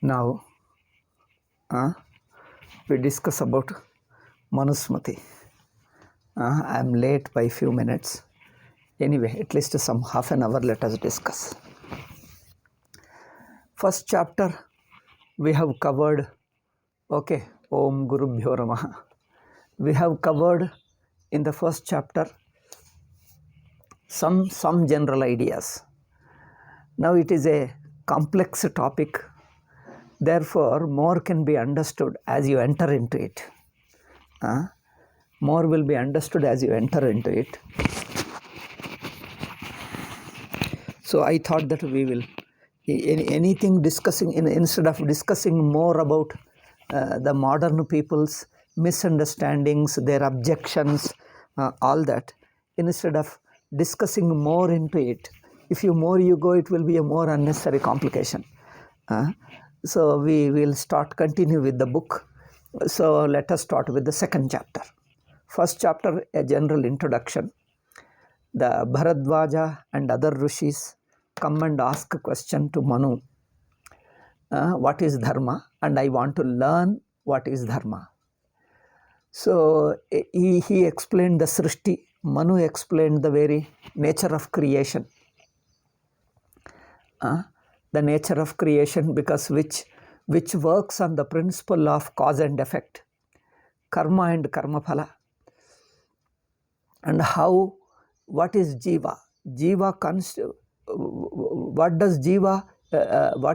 Now, we discuss about Manu Smriti. I am late by few minutes. Anyway, at least some half an hour let us discuss. First chapter we have covered, okay, Om Gurubhyo Namaha. We have covered in the first chapter some general ideas. Now it is a complex topic, therefore more can be understood as you enter into it. More will be understood as you enter into it. So I thought that we will, anything discussing, instead of discussing more about the modern people's misunderstandings, their objections, all that, instead of discussing more into it, if you go, it will be a more unnecessary complication. So we will continue with the book. So let us start with the second chapter. First chapter, a general introduction. The Bharadwaja and other rishis come and ask a question to Manu. What is dharma? And I want to learn what is dharma. So he explained the Srishti. Manu explained the very nature of creation. The nature of creation, because which works on the principle of cause and effect, karma and karma phala, and how, what is jiva? What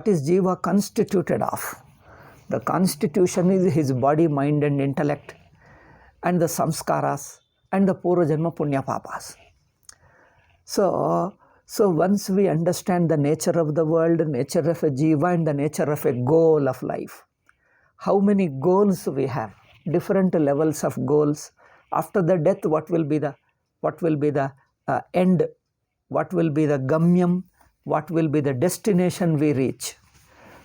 is jiva constituted of? The constitution is his body, mind and intellect, and the samskaras and the purva janma punya papas. So once we understand the nature of the world, nature of a jiva and the nature of a goal of life, how many goals we have, different levels of goals. After the death, what will be the end, what will be the gamyam, what will be the destination we reach.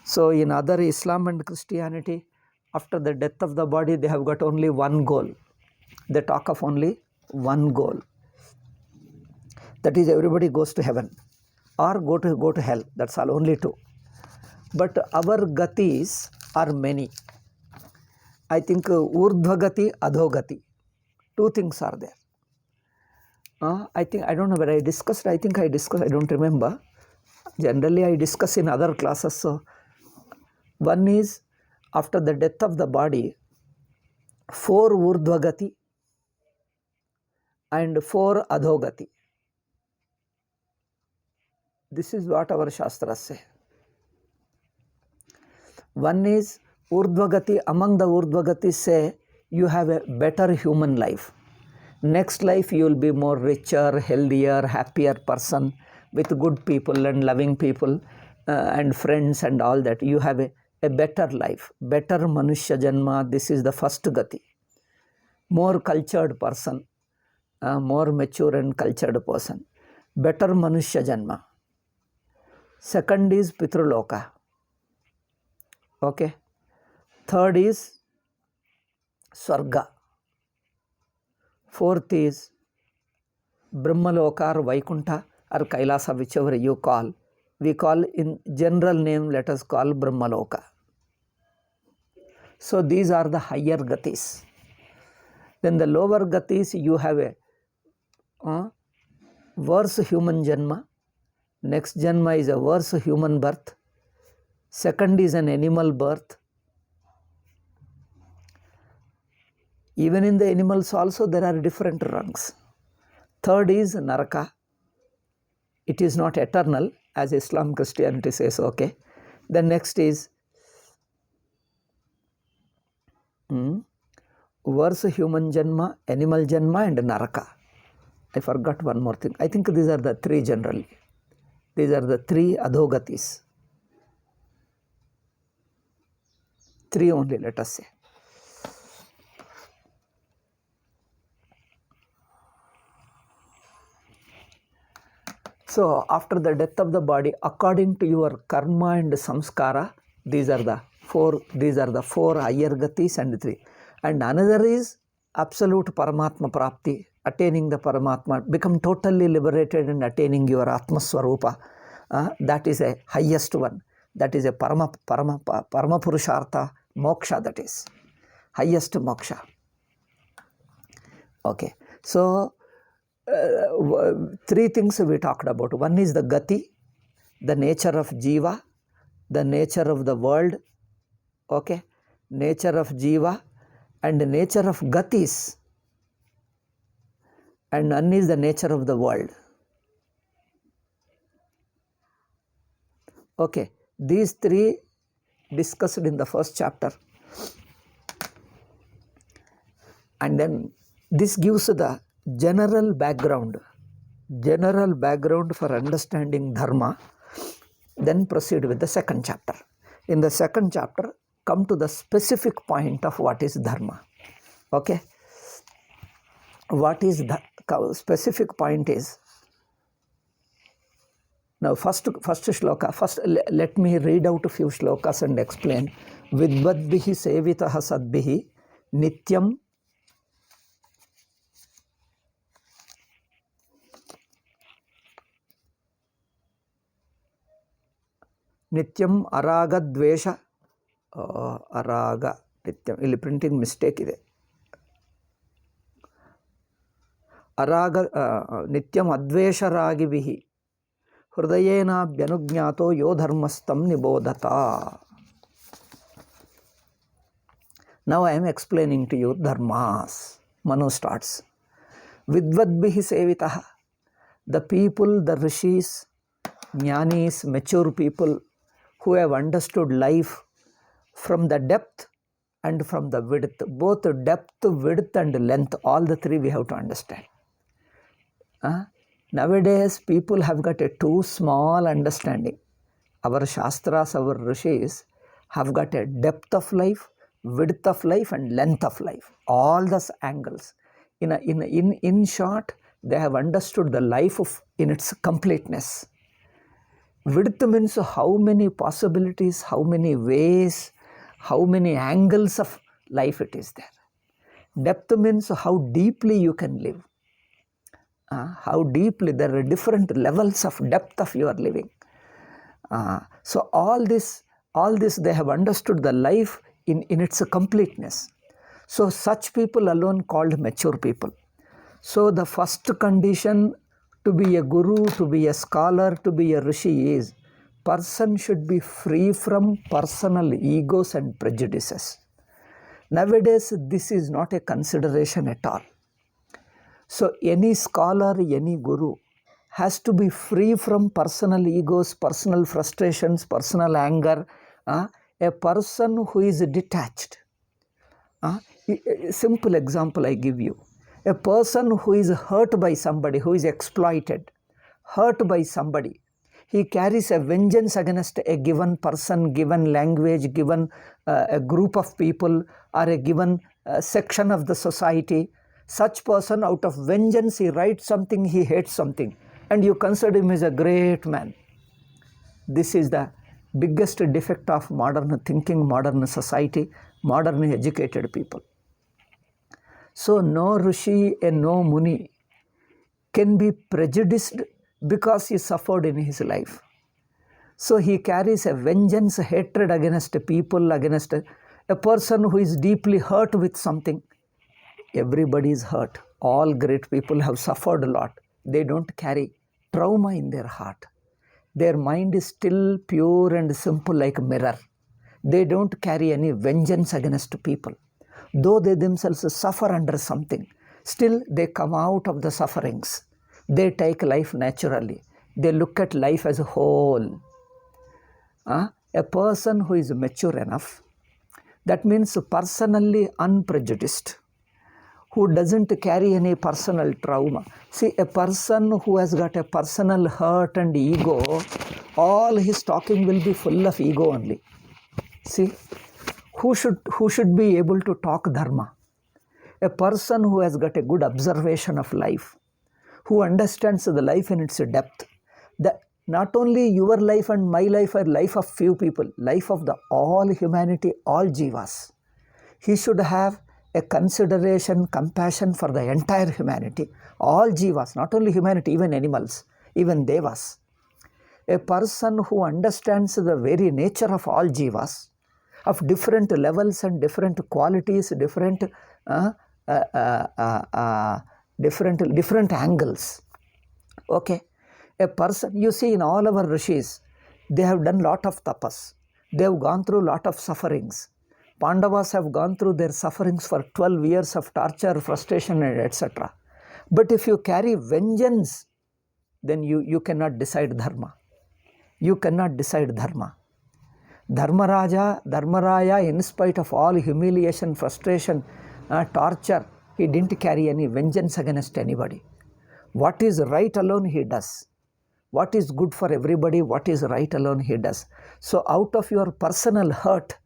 So in other Islam and Christianity, after the death of the body, they have got only one goal. They talk of only one goal. That is, everybody goes to heaven or go to hell. That's all, only two. But our gatis are many. I think urdhvagati, adhogati. Two things are there. I think, I don't know whether I discussed, I don't remember. Generally I discuss in other classes. So one is, after the death of the body, 4 urdhvagati and 4 adhogati. This is what our Shastras say. One is urdhvagati. Among the urdhvagatis say, you have a better human life. Next life you will be more richer, healthier, happier person with good people and loving people and friends and all that. You have a better life, better manushya janma. This is the first gati. More cultured person, more mature and cultured person, better manushya janma. Second is Pitraloka. Okay. Third is Swarga. Fourth is Brahmaloka or Vaikuntha or Kailasa, whichever you call. We call in general name, let us call Brahmaloka. So these are the higher gatis. Then the lower gatis, you have a worse human janma. Next janma is a worse human birth. Second is an animal birth. Even in the animals also there are different rungs. Third is Naraka. It is not eternal, as Islam, Christianity says, okay. The next is worse human janma, animal janma and Naraka. I forgot one more thing. I think these are the 3 generally. These are the 3 adhogatis. 3 only, let us say. So after the death of the body, according to your karma and samskara, these are the 4 higher gatis and 3. And another is absolute Paramatma Prapti, attaining the Paramatma, become totally liberated and attaining your Atma Swarupa. That is a highest one. That is a Parama Purushartha, moksha, that is highest moksha. Okay, so three things we talked about. One is the gati, the nature of jiva, the nature of the world, okay, nature of jiva and the nature of gatis, and one is the nature of the world. Okay, these three discussed in the first chapter, and then this gives the general background for understanding dharma. Then proceed with the second chapter. In the second chapter, come to the specific point of what is dharma. Okay, what is the specific point is, now first shloka, first let me read out a few shlokas and explain. Vidvadbihi sevitaha sadbihi nityam araga dvesha araga nityam, ಇಲ್ಲಿ printing mistake ಇದೆ. ಅರಾಗ ನಿತ್ಯಂ ಅದ್ವೇಷರಾಗಿಭಿಃ ಹೃದಯೇನಾಭ್ಯನುಜ್ಞಾತೋ ಯೋ ಧರ್ಮಸ್ಥಂ ನಿಬೋಧತ. Now I am explaining to you dharmas. Manu starts. Vidvadbhiः sevitah, the people, the rishis, jnanis, mature people who have understood life from the depth and from the width, both depth, width and length, all the three we have to understand. Nowadays people have got a too small understanding. Our shastras, our rishis have got a depth of life, width of life and length of life, all those angles. In short, they have understood the life in its completeness. Width means how many possibilities, how many ways, how many angles of life it is there. Depth means how deeply you can live. How deeply, there are different levels of depth of your living. So all this they have understood the life in its completeness. So such people alone called mature people. So the first condition to be a guru, to be a scholar, to be a rishi is person should be free from personal egos and prejudices. Nowadays this is not a consideration at all. So any scholar, any guru has to be free from personal egos, personal frustrations, personal anger. A person who is detached. A simple example I give you. A person who is hurt by somebody, who is exploited, hurt by somebody, he carries a vengeance against a given person, given language, given a group of people or a given section of the society. Such person, out of vengeance, he writes something, he hates something, and you consider him as a great man. This is the biggest defect of modern thinking, modern society, modern educated people. So no rishi and no muni can be prejudiced because he suffered in his life. So he carries a vengeance, hatred against people, against a person who is deeply hurt with something. Everybody is hurt. All great people have suffered a lot. They don't carry trauma in their heart. Their mind is still pure and simple like a mirror. They don't carry any vengeance against people. Though they themselves suffer under something, still they come out of the sufferings. They take life naturally. They look at life as a whole. A person who is mature enough, that means personally unprejudiced, who doesn't carry any personal trauma. See, a person who has got a personal hurt and ego, all his talking will be full of ego only. See, who should be able to talk dharma? A person who has got a good observation of life, who understands the life in its depth. That not only your life and my life are life of few people, life of the all humanity, all jivas. He should have a consideration, compassion for the entire humanity, all jivas, not only humanity, even animals, even devas. A person who understands the very nature of all jivas, of different levels and different qualities, different angles. Okay, a person, you see in all our rishis, they have done lot of tapas. They have gone through lot of sufferings. Pandavas have gone through their sufferings for 12 years of torture, frustration, and etc. But if you carry vengeance, then you cannot decide dharma. You cannot decide dharma. Dharmaraya, in spite of all humiliation, frustration, torture, he didn't carry any vengeance against anybody. What is right alone he does. What is good for everybody, what is right alone he does. So out of your personal hurt,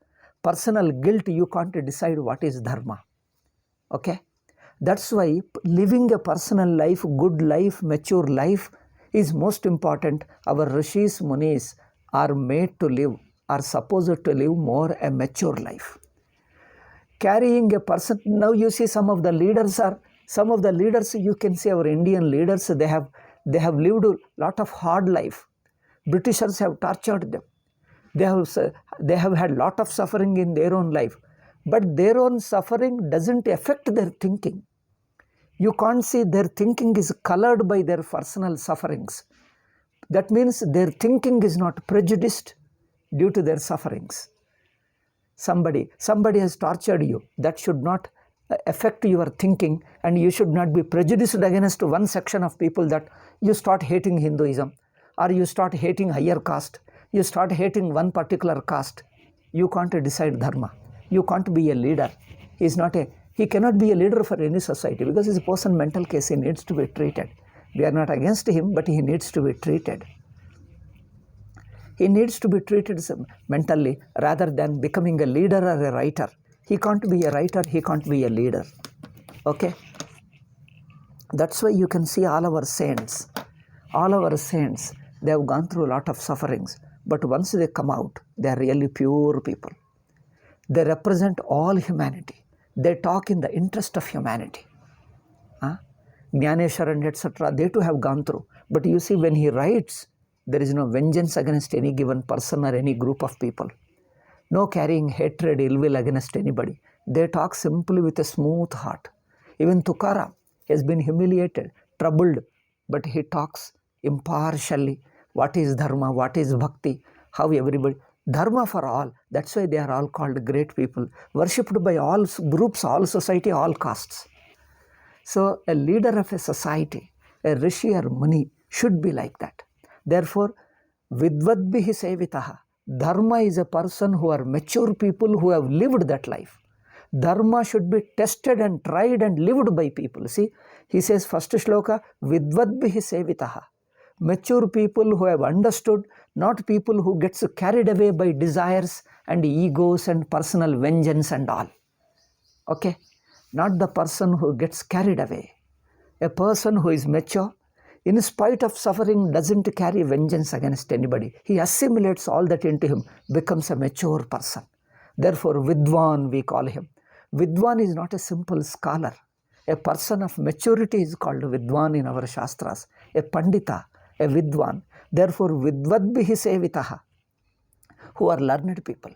personal guilt, you can't decide what is dharma. Okay? That's why living a personal life, good life, mature life is most important. Our rishis, munis are made to live, are supposed to live more a mature life. Carrying a person, now you see some of the leaders you can see our Indian leaders, they have lived a lot of hard life. Britishers have tortured them. They have had lot of suffering in their own life. But their own suffering doesn't affect their thinking. You can't see their thinking is colored by their personal sufferings. That means their thinking is not prejudiced due to their sufferings. Somebody has tortured you. That should not affect your thinking, and you should not be prejudiced against one section of people that you start hating Hinduism, or you start hating higher caste, you start hating one particular caste. You can't decide dharma. You can't be a leader. He cannot be a leader for any society because he's a person mental case. He needs to be treated. We are not against him, but he needs to be treated. He needs to be treated mentally rather than becoming a leader or a writer. He can't be a writer, he can't be a leader. Okay? That's why you can see all our saints, they have gone through a lot of sufferings. But once they come out, they are really pure people. They represent all humanity. They talk in the interest of humanity. Jnaneshwar and etc., they too have gone through. But you see, when he writes, there is no vengeance against any given person or any group of people. No carrying hatred, ill will against anybody. They talk simply with a smooth heart. Even Tukaram has been humiliated, troubled, but he talks impartially. What is dharma? What is bhakti? How everybody... Dharma for all. That's why they are all called great people. Worshipped by all groups, all society, all castes. So a leader of a society, a rishi or muni, should be like that. Therefore, vidvadbhihi sevitaha. Dharma is a person who are mature people who have lived that life. Dharma should be tested and tried and lived by people. See, he says, first shloka, vidvadbhihi sevitaha. Mature people who have understood, not people who gets carried away by desires and egos and personal vengeance and all. Okay? Not the person who gets carried away. A person who is mature, in spite of suffering, doesn't carry vengeance against anybody. He assimilates all that into him, becomes a mature person. Therefore, Vidwan we call him. Vidwan is not a simple scholar. A person of maturity is called Vidwan in our Shastras. A Pandita, a Vidwan. Therefore, Vidvadbhihi sevitaha, who are learned people.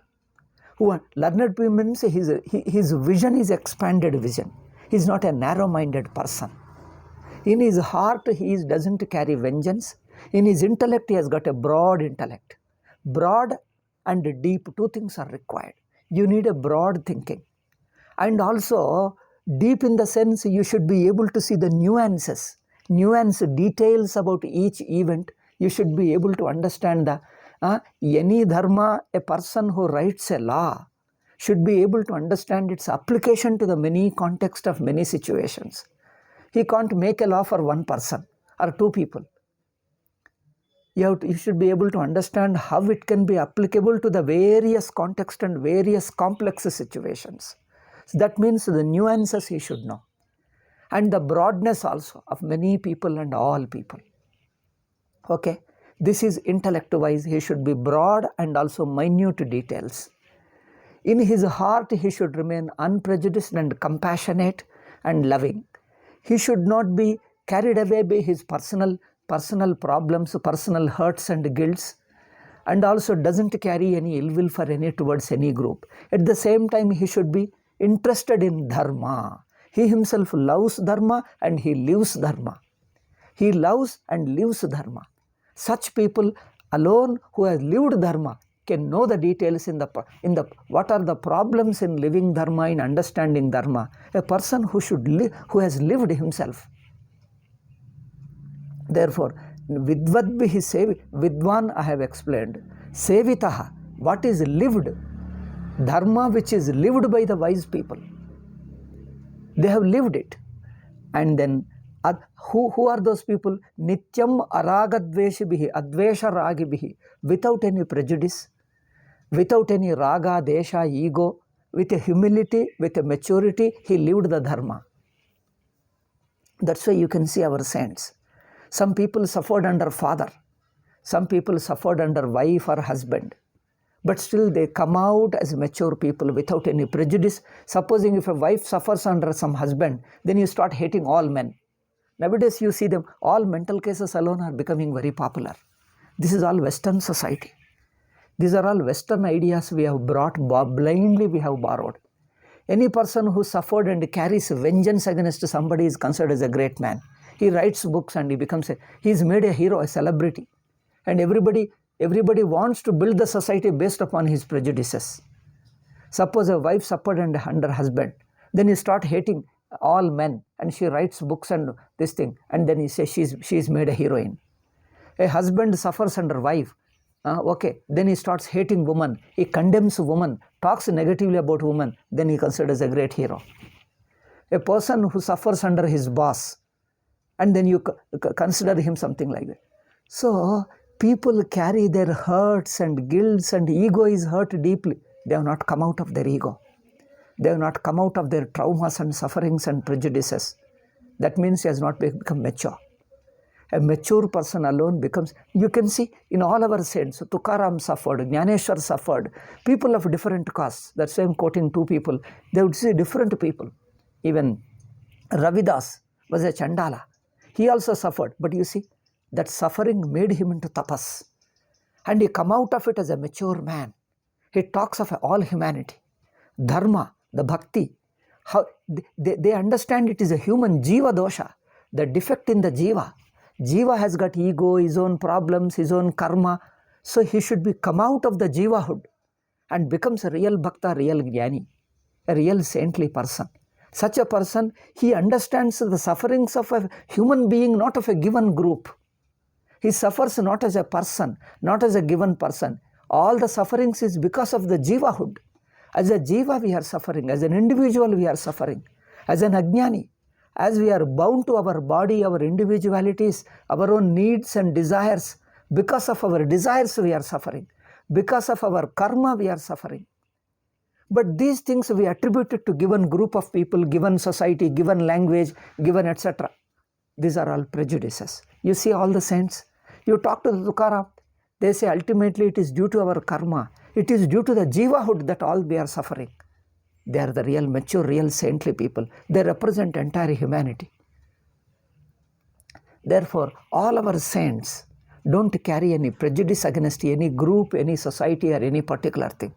Who are learned people means his vision is expanded vision. He is not a narrow-minded person. In his heart, he doesn't carry vengeance. In his intellect, he has got a broad intellect. Broad and deep, two things are required. You need a broad thinking. And also, deep in the sense, you should be able to see the nuances, details about each event. You should be able to understand any dharma, a person who writes a law should be able to understand its application to the many context of many situations. He can't make a law for one person or two people. You should be able to understand how it can be applicable to the various context and various complex situations. So that means the nuances he should know. And the broadness also of many people and all people. Okay, this is intellect-wise. He should be broad and also minute details. In his heart, he should remain unprejudiced and compassionate and loving. He should not be carried away by his personal personal problems, personal hurts and guilts, and also doesn't carry any ill will for any towards any group. At the same time, he should be interested in dharma. He himself loves dharma and he lives dharma. He loves and lives dharma. Such people alone who have lived dharma can know the details in the what are the problems in living dharma, in understanding dharma. A person who has lived himself. Therefore, vidvadbihi vidwan I have explained. Sevitaha, what is lived? Dharma which is lived by the wise people. They have lived it. And then who are those people? Nityam aragadveshibihi, advesha ragibihi, without any prejudice, without any raga, desha, ego, with a humility, with a maturity, he lived the dharma. That's why you can see our saints. Some people suffered under father. Some people suffered under wife or husband. But still they come out as mature people without any prejudice. Supposing if a wife suffers under some husband, then you start hating all men. Nowadays you see them, all mental cases alone are becoming very popular. This is all Western society. These are all Western ideas we have brought, blindly we have borrowed. Any person who suffered and carries vengeance against somebody is considered as a great man. He writes books and he is made a hero, a celebrity. And everybody wants to build the society based upon his prejudices. Suppose a wife suffered under husband, then you start hating all men and she writes books and this thing, and then you say she's made a heroine. A husband suffers under wife, then he starts hating woman, he condemns woman, talks negatively about woman, then he considers a great hero. A person who suffers under his boss, and then you consider him something like that. So people carry their hurts and guilts, and ego is hurt deeply. They have not come out of their ego. They have not come out of their traumas and sufferings and prejudices. That means he has not become mature. A mature person alone becomes, you can see in all our saints, Tukaram suffered, Jnaneshwar suffered, people of different castes. That's why I'm quoting two people. They would see different people. Even Ravidas was a Chandala. He also suffered, but you see, that suffering made him into tapas. And he come out of it as a mature man. He talks of all humanity. Dharma, the bhakti, how they understand it is a human jiva dosha, the defect in the jiva. Jiva has got ego, his own problems, his own karma. So he should be come out of the jivahood and becomes a real bhakta, real jnani, a real saintly person. Such a person, he understands the sufferings of a human being, not of a given group. He suffers not as a person, not as a given person. All the sufferings is because of the jivahood. As a jiva we are suffering, as an individual we are suffering, as an ajnani. As we are bound to our body, our individualities, our own needs and desires, because of our desires we are suffering. Because of our karma we are suffering. But these things we attribute it to given group of people, given society, given language, given etc. These are all prejudices. You see all the saints. You talk to the Tukaram, they say ultimately it is due to our karma. It is due to the jivahood that all we are suffering. They are the real mature, real saintly people. They represent entire humanity. Therefore, all our saints don't carry any prejudice against any group, any society or any particular thing.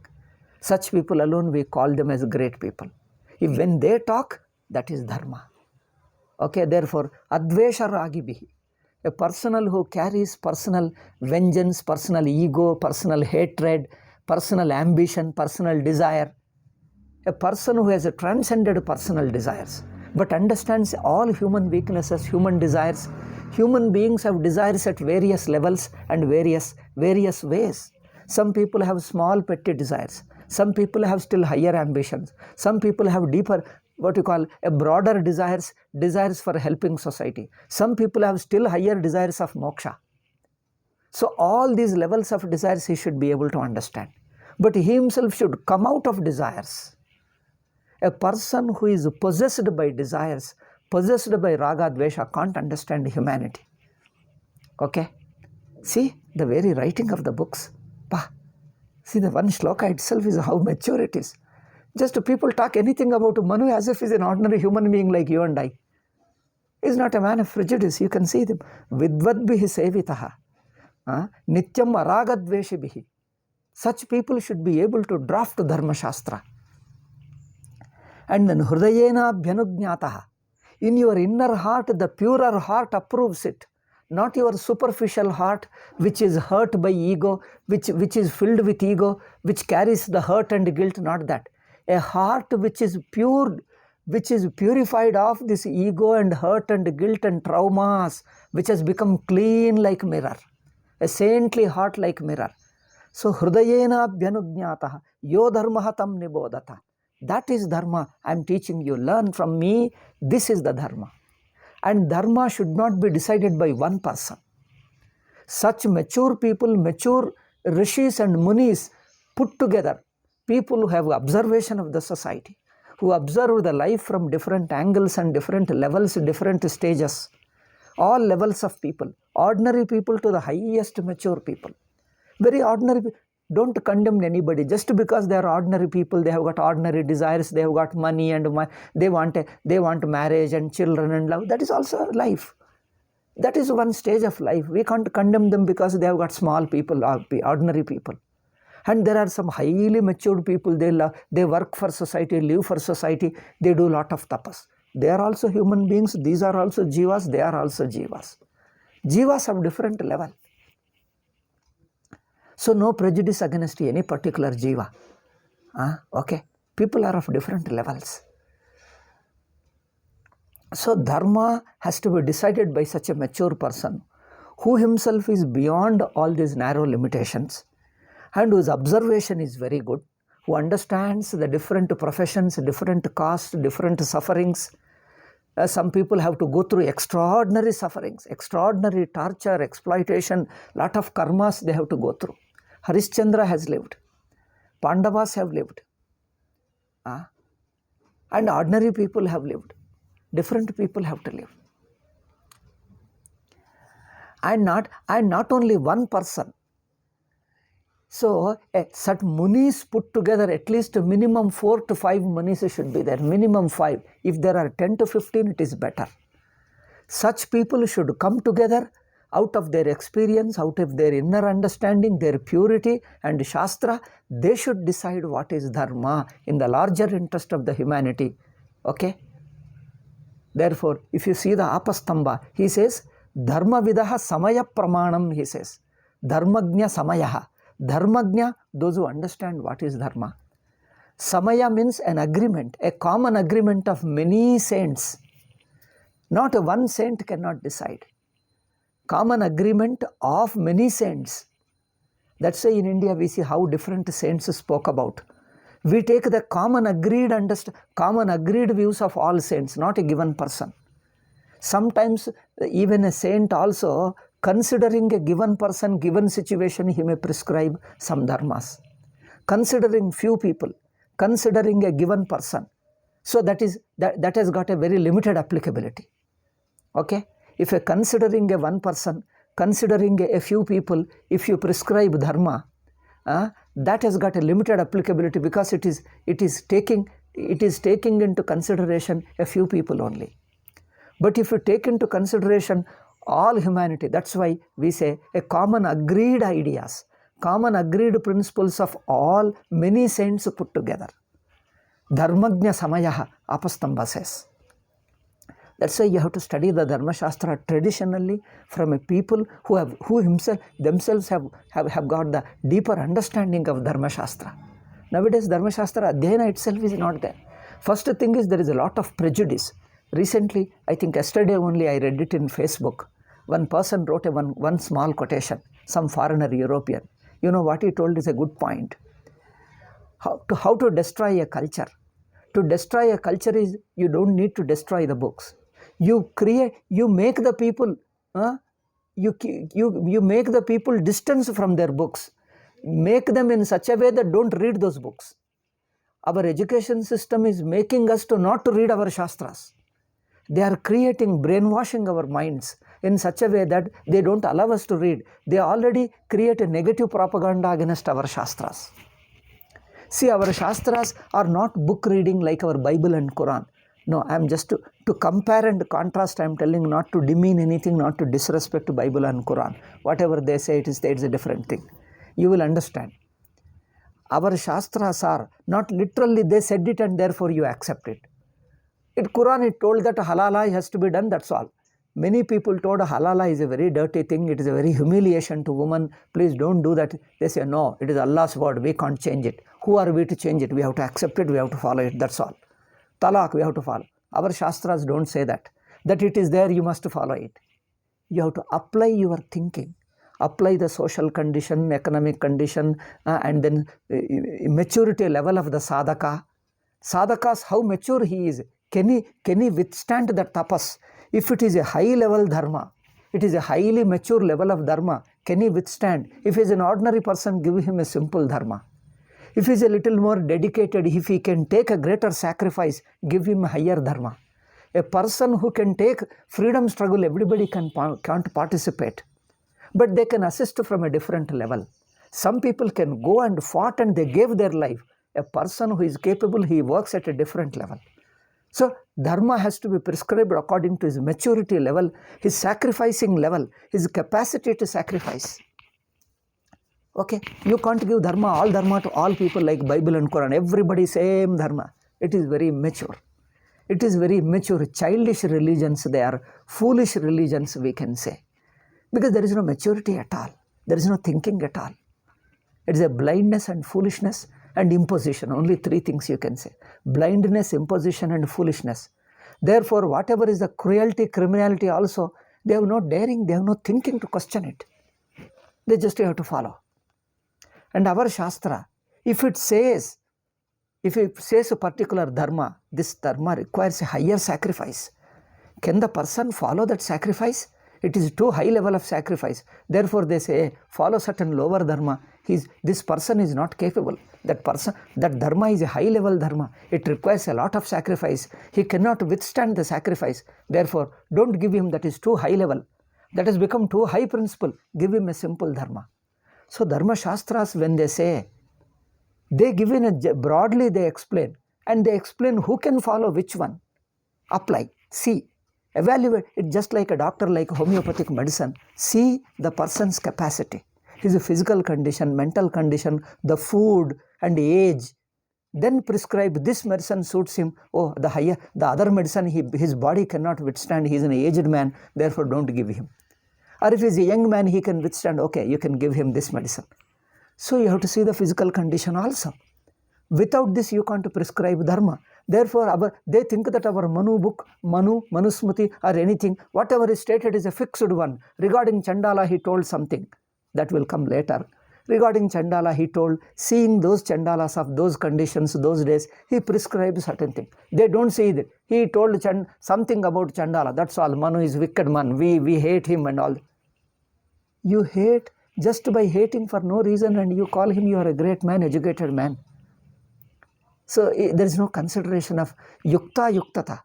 Such people alone we call them as great people. If when they talk, that is dharma. Okay, therefore, advesha ragibihi, a person who carries personal vengeance, personal ego, personal hatred, personal ambition, personal desire, a person who has transcended personal desires, but understands all human weaknesses, human desires. Human beings have desires at various levels and various ways. Some people have small petty desires. Some people have still higher ambitions. Some people have deeper, a broader desires for helping society. Some people have still higher desires of moksha. So all these levels of desires he should be able to understand. But he himself should come out of desires. A person who is possessed by desires, possessed by raga, dvesha, can't understand humanity. Okay? See the very writing of the books. See the one shloka itself is how mature it is. Just people talk anything about Manu as if he's an ordinary human being like you and I. is not a man of prejudice. You can see them. Vidvadbihi sevitaha. Nityam aragadveshibihi. Such people should be able to draft Dharma Shastra. And then Hrudayena Bhyanugnyataha. In your inner heart, the purer heart approves it. Not your superficial heart, which is hurt by ego, which is filled with ego, which carries the hurt and guilt, not that. A heart which is pure, which is purified of this ego and hurt and guilt and traumas, which has become clean like mirror. A saintly heart like mirror. So, Hrudayena Bhyanugnyataha, yo dharmaha tam nibodata. That is dharma. I am teaching you. Learn from me. This is the dharma. And dharma should not be decided by one person. Such mature people, mature rishis and munis put together, people who have observation of the society, who observe the life from different angles and different levels, different stages, all levels of people, ordinary people to the highest mature people. Very ordinary people. Don't condemn anybody just because they are ordinary people. They have got ordinary desires. They have got money and they want marriage and children and love. That is also life. That is one stage of life. We can't condemn them because they have got small people, ordinary people. And there are some highly matured people. They work for society, live for society. They do a lot of tapas. They are also human beings. These are also jivas. They are also jivas. Jivas of different level. So no prejudice against any particular jiva. Okay. People are of different levels. So dharma has to be decided by such a mature person who himself is beyond all these narrow limitations and whose observation is very good, who understands the different professions, different castes, different sufferings. Some people have to go through extraordinary sufferings, extraordinary torture, exploitation, lot of karmas they have to go through. Harishchandra has lived. Pandavas have lived. And ordinary people have lived. Different people have to live. And not only one person. So, such munis put together, at least minimum 4 to 5 munis should be there. Minimum 5. If there are 10 to 15, it is better. Such people should come together out of their experience, out of their inner understanding, their purity and Shastra. They should decide what is dharma in the larger interest of the humanity. Okay? Therefore, if you see the Apastamba, he says, Dharma vidaha samaya pramanam, he says. Dharmagnya samayaha. Dharmagnya, those who understand what is dharma. Samaya means an agreement, a common agreement of many saints. Not one saint cannot decide. Common agreement of many saints. That's why in India we see how different saints spoke about. We take the common agreed views of all saints, not a given person. Sometimes even a saint also, considering a given person, given situation, he may prescribe some dharmas. Considering few people, considering a given person. So that has got a very limited applicability. Okay? If you're considering a one person, considering a few people, if you prescribe dharma, that has got a limited applicability because it is taking into consideration a few people only. But if you take into consideration all humanity, that's why we say a common agreed ideas, common agreed principles of all many saints put together. Dharmagnya samayaha, Apastamba says. That's why you have to study the Dharma Shastra traditionally from a people who themselves have got the deeper understanding of Dharma Shastra. Nowadays, Dharma Shastra Adhyayana itself is not there. First thing is there is a lot of prejudice. Recently, I think yesterday only I read it in Facebook. One person wrote one small quotation, some foreigner European. You know what he told is a good point. How to destroy a culture. To destroy a culture is you don't need to destroy the books. You make the people, you make the people distance from their books. Make them in such a way that don't read those books. Our education system is making us to not to read our Shastras. They are brainwashing our minds in such a way that they don't allow us to read. They already create a negative propaganda against our Shastras. See, our Shastras are not book reading like our Bible and Quran. No, I am just to compare and contrast. I am telling not to demean anything, not to disrespect Bible and Quran. Whatever they say, it's a different thing. You will understand. Our Shastras are not literally they said it and therefore you accept it. In Quran it told that halala has to be done, that's all. Many people told halala is a very dirty thing, it is a very humiliation to women, please don't do that. They say no, it is Allah's word, we can't change it. Who are we to change it? We have to accept it, we have to follow it, that's all. Talaq we have to follow. Our Shastras don't say that. That it is there, you must follow it. You have to apply your thinking. Apply the social condition, economic condition, and then maturity level of the sadhaka. Sadhakas, how mature he is. Can he withstand that tapas? If it is a high level dharma, it is a highly mature level of dharma, can he withstand? If he is an ordinary person, give him a simple dharma. If he is a little more dedicated, if he can take a greater sacrifice, give him a higher dharma. A person who can take freedom struggle, everybody can't participate. But they can assist from a different level. Some people can go and fought and they gave their life. A person who is capable, he works at a different level. So dharma has to be prescribed according to his maturity level, his sacrificing level, his capacity to sacrifice. Okay, you can't give dharma, all dharma to all people like Bible and Quran. Everybody same dharma. It is very mature. It is very mature. Childish religions, they are foolish religions, we can say. Because there is no maturity at all. There is no thinking at all. It is a blindness and foolishness and imposition. Only three things you can say. Blindness, imposition and foolishness. Therefore, whatever is the cruelty, criminality also, they have no daring, they have no thinking to question it. They just have to follow. And our Shastra, if it says a particular dharma, this dharma requires a higher sacrifice. Can the person follow that sacrifice? It is too high level of sacrifice. Therefore, they say, follow certain lower dharma. This person is not capable. That dharma is a high level dharma. It requires a lot of sacrifice. He cannot withstand the sacrifice. Therefore, don't give him that is too high level. That has become too high principle. Give him a simple dharma. So, Dharma Shastras, when they say, they give in a broadly they explain. And they explain who can follow which one. Apply. See. Evaluate it just like a doctor, like homeopathic medicine. See the person's capacity, his physical condition, mental condition, the food and age. Then prescribe this medicine suits him. Oh, the other medicine his body cannot withstand. He is an aged man, therefore don't give him. Or if he is a young man, he can withstand. Okay, you can give him this medicine. So you have to see the physical condition also. Without this, you can't prescribe dharma. Therefore, they think that our Manu book, Manu Smriti or anything, whatever is stated is a fixed one. Regarding Chandala, he told something. That will come later. Regarding Chandala, he told, seeing those Chandalas of those conditions, those days, he prescribed certain thing. They don't say that. He told something about Chandala. That's all. Manu is wicked man. We hate him and all. You hate just by hating for no reason and you call him, you are a great man, educated man. So there is no consideration of yukta yuktata.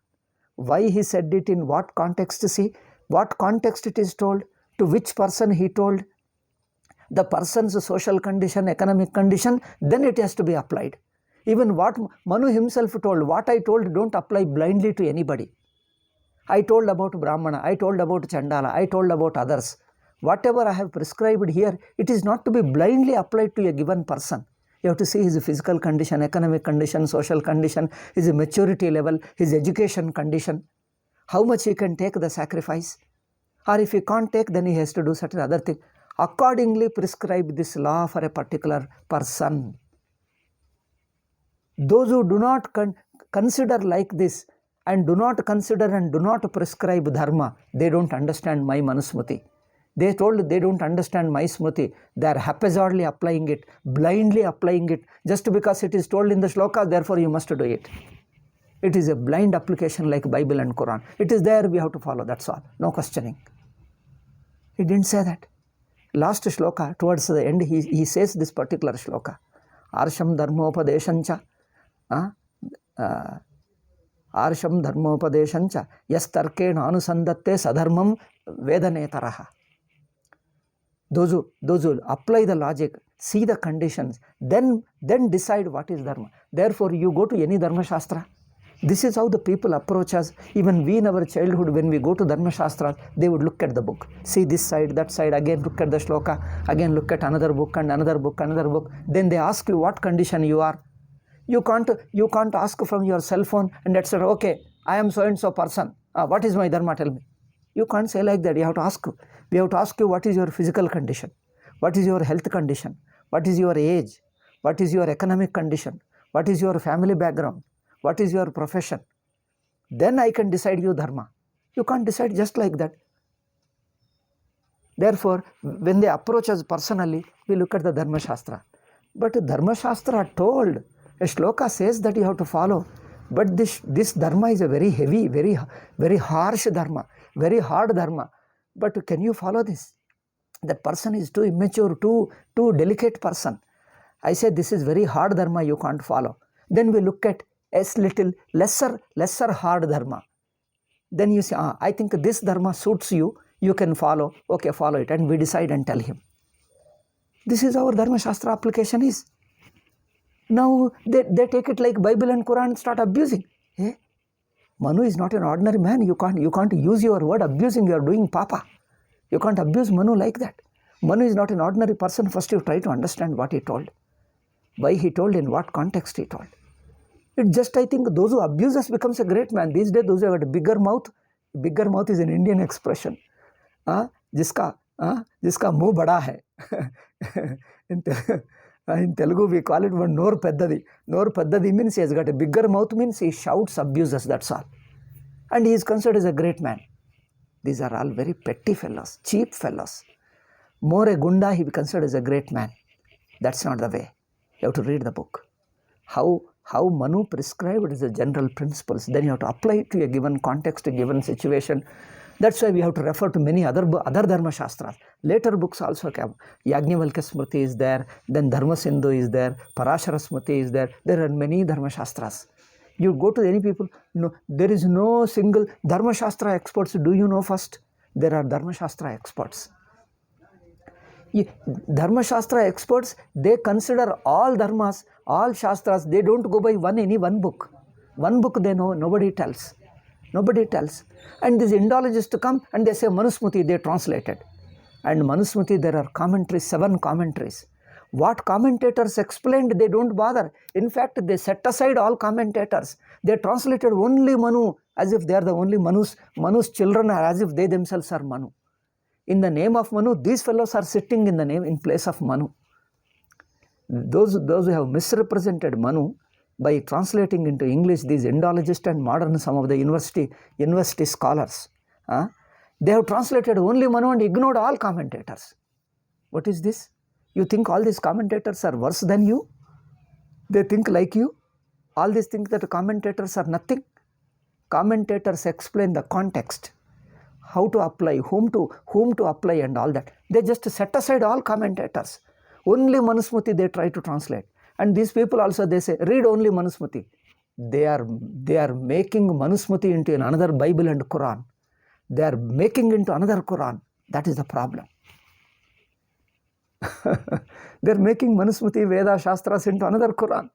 Why he said it, in what context to see, what context it is told, to which person he told, the person's social condition, economic condition, then it has to be applied. Even what Manu himself told, what I told, don't apply blindly to anybody. I told about Brahmana, I told about Chandala, I told about others. Whatever I have prescribed here, it is not to be blindly applied to a given person. You have to see his physical condition, economic condition, social condition, his maturity level, his education condition, how much he can take the sacrifice. Or if he can't take, then he has to do certain other thing. Accordingly prescribe this law for a particular person. Those who do not consider like this and do not consider and do not prescribe dharma, they don't understand my Manu Smriti. They told they don't understand my Smriti. They are haphazardly applying it, blindly applying it. Just because it is told in the shloka, therefore you must do it. It is a blind application like Bible and Quran. It is there, we have to follow, that's all. No questioning. He didn't say that. Last shloka, towards the end, he says this particular shloka. Arsham dharmopadeshancha. Arsham dharmopadeshancha. Yas tarkena anusandatte sadharmam vedanetaraha. Those who apply the logic, see the conditions, then decide what is dharma. Therefore, you go to any dharma shastra, This is how the people approach us. Even we in our childhood, when we go to Dharma Shastras, they would look at the book. See this side, that side, again look at the shloka, again look at another book and another book, another book. Then they ask you what condition you are. You can't ask from your cell phone and that's okay, I am so and so person. What is my dharma? Tell me. You can't say like that. You have to ask. We have to ask you what is your physical condition, what is your health condition, what is your age, what is your economic condition, what is your family background, what is your profession. Then I can decide you dharma. You can't decide just like that. Therefore, when they approach us personally, we look at the Dharma Shastra. But Dharma Shastra told, a shloka says that you have to follow. But this dharma is a very heavy, very harsh dharma, very hard dharma. But can you follow this? That person is too immature, too delicate person. I say this is very hard dharma, you can't follow. Then we look at a little lesser hard dharma. Then you say, I think this dharma suits you, you can follow. Okay, follow it. And we decide and tell him. This is our Dharma Shastra application is. Now they take it like Bible and Quran and start abusing. Hey, Manu is not an ordinary man. You can't use your word abusing. You are doing papa. You can't abuse Manu like that. Manu is not an ordinary person. First you try to understand what he told. Why he told, in what context he told. It just, I think, those who abuse us becomes a great man. These days, those who have a bigger mouth is an Indian expression. Jiska muh bada hai. In Telugu, we call it one nor peddadi. Nor peddadi means he has got a bigger mouth, means he shouts, abuses, that's all. And he is considered as a great man. These are all very petty fellows, cheap fellows. More a gunda, he be considered as a great man. That's not the way. You have to read the book. How Manu prescribed is the general principles. Then you have to apply it to a given context, a given situation. That's why we have to refer to many other Dharma Shastras. Later books also come. Yajnavalkya Smriti is there, then Dharma Sindhu is there, Parashara Smriti is there. There are many Dharma Shastras. You go to any people, no, there is no single Dharma Shastra experts. Do you know first? There are Dharma Shastra experts. Dharma Shastra experts, they consider all dharmas, all shastras. They don't go by any one book. One book they know, nobody tells. Nobody tells. And these Indologists come and they say Manu Smriti, they translated. And Manu Smriti, there are commentaries, 7 commentaries. What commentators explained, they don't bother. In fact, they set aside all commentators. They translated only Manu as if they are the only Manu's children, are as if they themselves are Manu. In the name of Manu, these fellows are sitting in place of Manu. Those who have misrepresented Manu by translating into English, these Indologists and modern some of the university scholars, they have translated only Manu and ignored all commentators. What is this? You think all these commentators are worse than you? They think like you? All these think that commentators are nothing? Commentators explain the context, how to apply, whom to apply and all that. They just set aside all commentators. Only Manu Smriti they try to translate. And these people also, they say, read only Manu Smriti. They are making Manu Smriti into another Bible and Quran. They are making into another Quran. That is the problem. They are making Manu Smriti, Veda, Shastras into another Quran.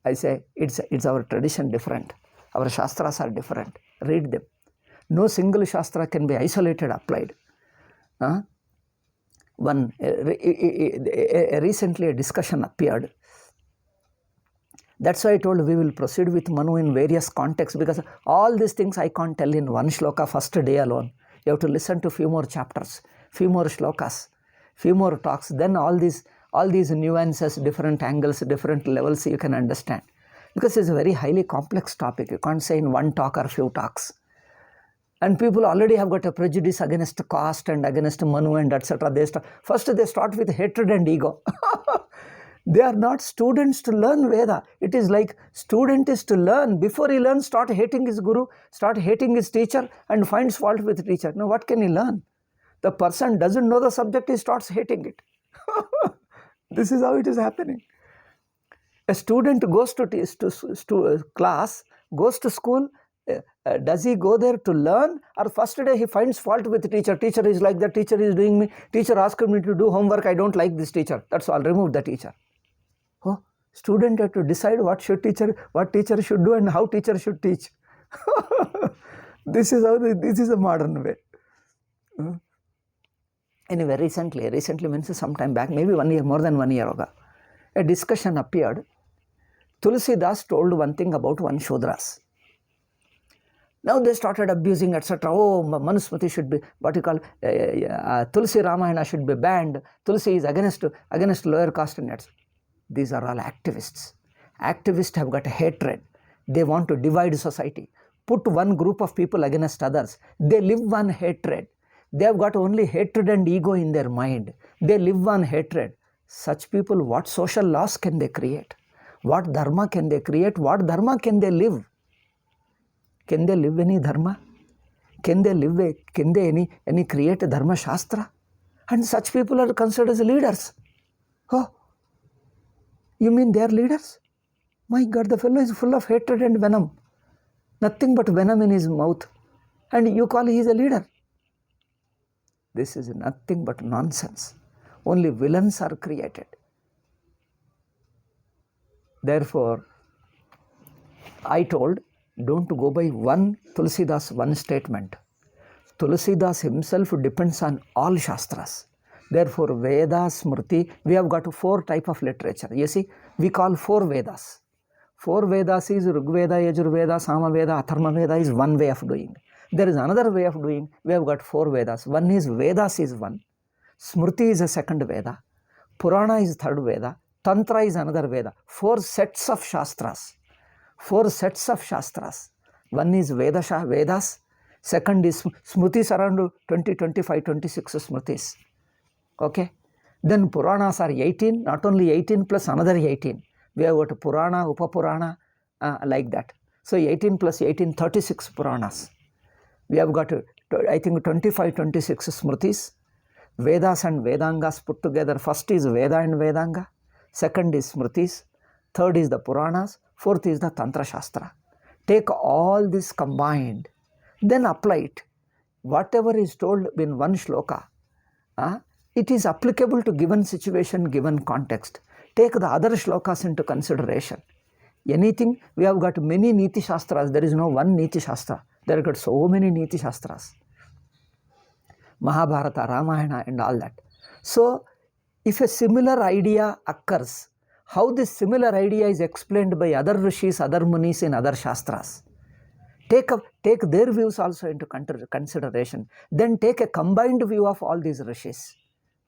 I say, it's our tradition different. Our Shastras are different. Read them. No single Shastra can be isolated, applied. Recently a discussion appeared. That's why I told we will proceed with Manu in various contexts, because all these things I can't tell in one shloka first day alone. You have to listen to few more chapters, few more shlokas, few more talks. Then all these nuances, different angles, different levels you can understand. Because it's a very highly complex topic. You can't say in one talk or few talks. And people already have got a prejudice against caste and against Manu and etc. First they start with hatred and ego. They are not students to learn Veda. It is like student is to learn. Before he learns, start hating his guru, start hating his teacher and finds fault with the teacher. Now what can he learn? The person doesn't know the subject, he starts hating it. This is how it is happening. A student goes to class, goes to school. Does he go there to learn, or first day he finds fault with the teacher? Teacher is like that, teacher is doing me, teacher asked me to do homework, I don't like this teacher. That's all, remove the teacher. Oh, Student have to decide what teacher should do and how teacher should teach. This is a modern way. Anyway, recently means some time back, maybe 1 year, more than 1 year ago, a discussion appeared. Tulsidas told one thing about one Shudras. Now they started abusing, etc. Oh, Manu Smriti should be, what you call, Tulsi Ramayana should be banned. Tulsi is against lower caste and etc. These are all activists. Activists have got a hatred. They want to divide society. Put one group of people against others. They live on hatred. They have got only hatred and ego in their mind. They live on hatred. Such people, what social laws can they create? What dharma can they create? What dharma can they live? Can they live any dharma? Can they any create a dharma shastra? And such people are considered as leaders. Oh, you mean they are leaders? My God, the fellow is full of hatred and venom. Nothing but venom in his mouth. And you call he is a leader. This is nothing but nonsense. Only villains are created. Therefore, I told, don't go by one Tulsidas, one statement. Tulsidas himself depends on all Shastras. Therefore, Veda, Smriti, we have got 4 types of literature. You see, we call 4 Vedas. 4 Vedas is Rigveda, Yajurveda, Samaveda, Atharmaveda is one way of doing. There is another way of doing. We have got 4 Vedas. One is Vedas is one. Smriti is a second Veda. Purana is third Veda. Tantra is another Veda. 4 sets of Shastras. 4 sets of Shastras. One is Vedas. Second is Smritis, around 20, 25, 26 Smritis. Okay. Then Puranas are 18, not only 18 plus another 18. We have got Purana, Upapurana, like that. So 18 plus 18, 36 Puranas. We have got, I think, 25, 26 Smritis. Vedas and Vedangas put together. First is Veda and Vedanga. Second is Smritis. Third is the Puranas. Fourth is the Tantra Shastra. Take all this combined, then apply it. Whatever is told in one shloka, it is applicable to given situation, given context. Take the other shlokas into consideration. Anything, we have got many Niti Shastras. There is no one Niti Shastra. There are got so many Niti Shastras. Mahabharata, Ramayana and all that. So, if a similar idea occurs, how this similar idea is explained by other rishis, other munis in other Shastras. Take their views also into consideration. Then take a combined view of all these rishis.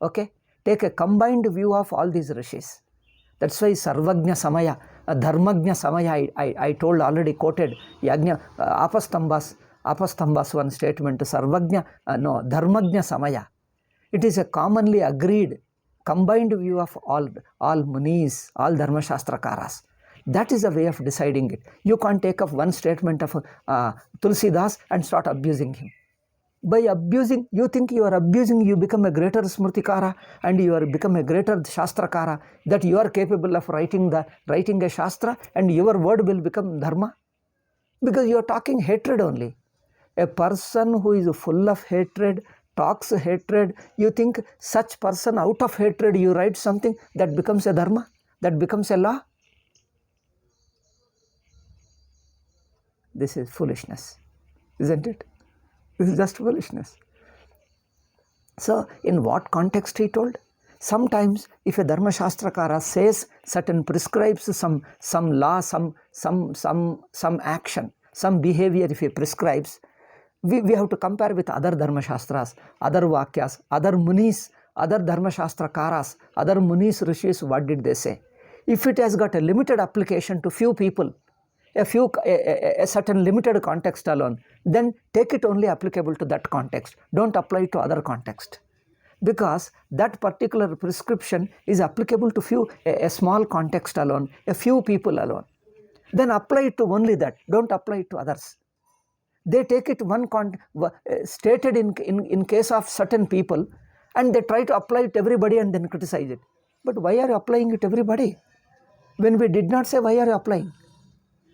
Okay? Take a combined view of all these rishis. That's why Sarvagnya Samaya, Dharmagnya Samaya, I told already, quoted Yagnya, Apastambas one statement, Sarvagnya, Dharmagnya Samaya. It is a commonly agreed, combined view of all munis, all Dharma Shastrakaras. That is a way of deciding it. You can't take up one statement of Tulsidas and start abusing him. By abusing, you think you are abusing, you become a greater Smritikara and you are become a greater Shastrakara, that you are capable of writing a Shastra and your word will become Dharma. Because you are talking hatred only. A person who is full of hatred, talks hatred, you think such person out of hatred you write something that becomes a Dharma, that becomes a law. This is foolishness, isn't it? This is just foolishness. So, in what context he told? Sometimes, if a Dharma Shastrakara says certain, prescribes some law, some action, some behavior, if he prescribes, we have to compare with other Dharma Shastras, other Vakyas, other Munis, other Dharma Shastrakaras, other Munis, Rishis, what did they say? If it has got a limited application to few people, a certain limited context alone, then take it only applicable to that context. Don't apply it to other context. Because that particular prescription is applicable to a small context alone, a few people alone. Then apply it to only that. Don't apply it to others. They take it stated in case of certain people, and they try to apply it to everybody and then criticize it. But why are you applying it to everybody? When we did not say why are you applying?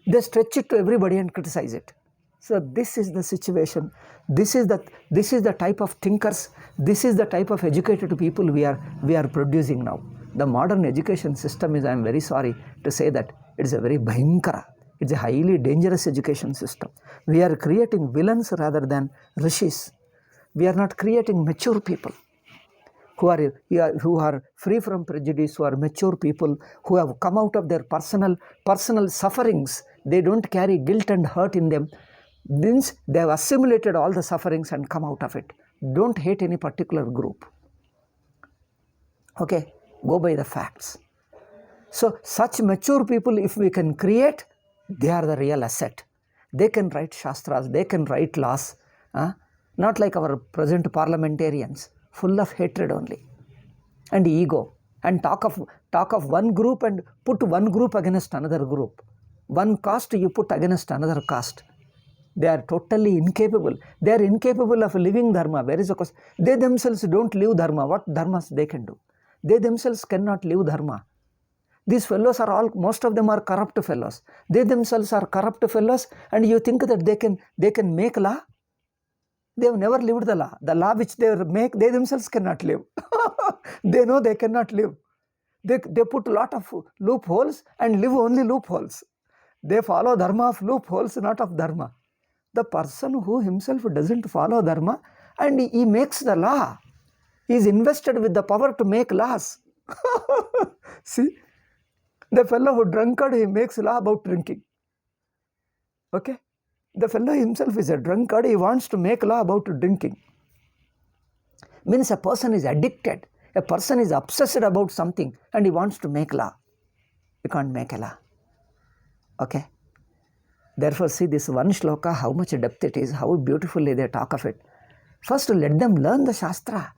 They stretch it to everybody and criticize it. So this is the situation. This is the type of thinkers. This is the type of educated people we are producing now. The modern education system is, I am very sorry to say that, it's a very bhayankara. It's a highly dangerous education system. We are creating villains rather than rishis. We are not creating mature people who are free from prejudice, who are mature people, who have come out of their personal sufferings. They don't carry guilt and hurt in them. Means they have assimilated all the sufferings and come out of it. Don't hate any particular group. Okay, go by the facts. So such mature people, if we can create, they are the real asset. They can write shastras, they can write laws, not like our present parliamentarians, full of hatred only and ego, and talk of one group and put one group against another group. One caste you put against another caste. They are totally incapable. They are incapable of living dharma. Where is the cause? They themselves don't live dharma. What dharmas they can do? They themselves cannot live dharma. These fellows are all, most of them are corrupt fellows. They themselves are corrupt fellows, and you think that they can make law? They have never lived the law. The law which they make, they themselves cannot live. They know they cannot live. They put a lot of loopholes and live only loopholes. They follow dharma of loopholes, not of dharma. The person who himself doesn't follow dharma and he makes the law, he is invested with the power to make laws. See, the fellow who drunkard, he makes law about drinking. Okay, the fellow himself is a drunkard, he wants to make law about drinking. Means a person is addicted, a person is obsessed about something and he wants to make law. You can't make a law. Okay. Therefore, see this one shloka, how much depth it is, how beautifully they talk of it. First, let them learn the Shastra.